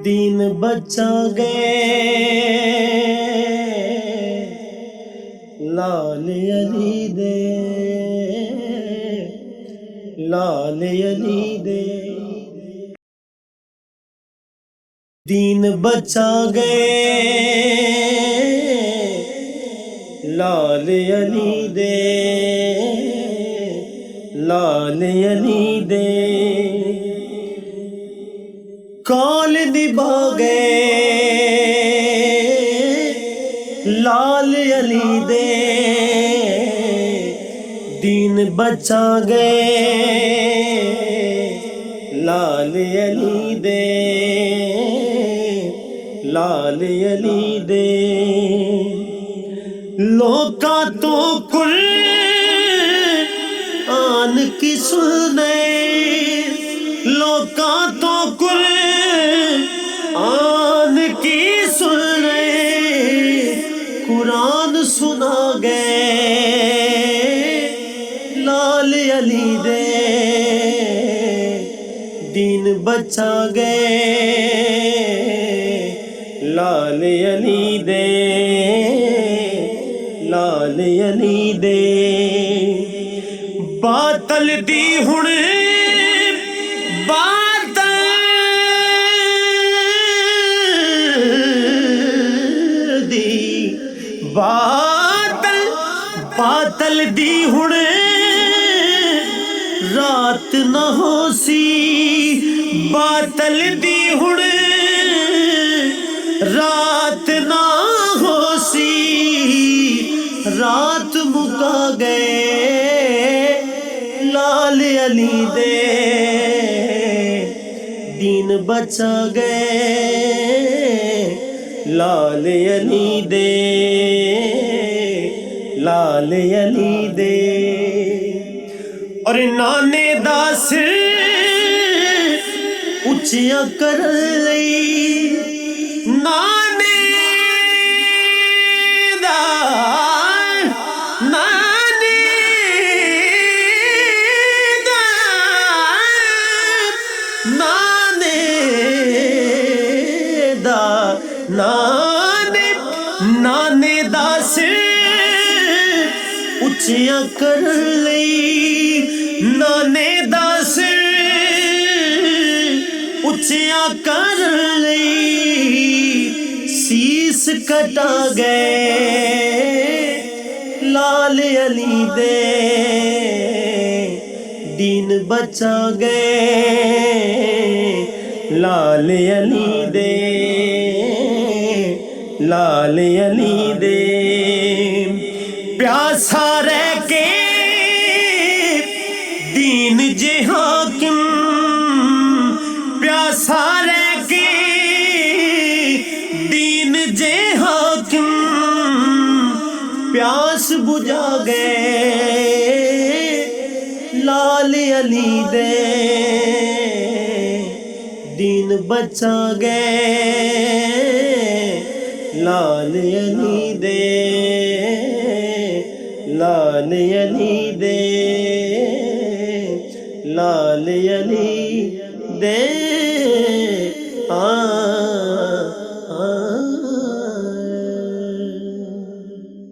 दीन बचा गए लाल अली दे, लाल अली दे। दीन बचा गए लाल अली दे, लाल अली दे। कौल निभा गए लाल अली दे, दीन बचा गए लाल अली दे, लाल अली दे। लोका तो कुल आन की सुने, लोका तो कुल आन की सुने, कुरान सुना गए लाल अली दे, दीन बचा गए लाल अली दे, लाल अली दे। बातल दी हुण बातल दी, बातल बातल दी हुण रात न होसी, बातल दी हुण रात ना होसी। रात मुका गए लाल अली दे, दीन बचा गए लाल अली दे, लाल अली दे। और नाने दास उचिया कर लई, नाने दा, नाने दा, नाने दा, नाने नाने दास उचिया कर लई, नाने दास उचिया कर लई। शीस कटा गए लाल अली दे, दीन बचा गए लाल अली दे, लाल अली दे। प्यासा रह के दीन जे हाकिम, प्यासा रह के दीन जे हाकिम, प्यास बुझा गए लाल अली दे, दीन बचा गए लाल अली दे, लाल अली दे, लाल अली दे।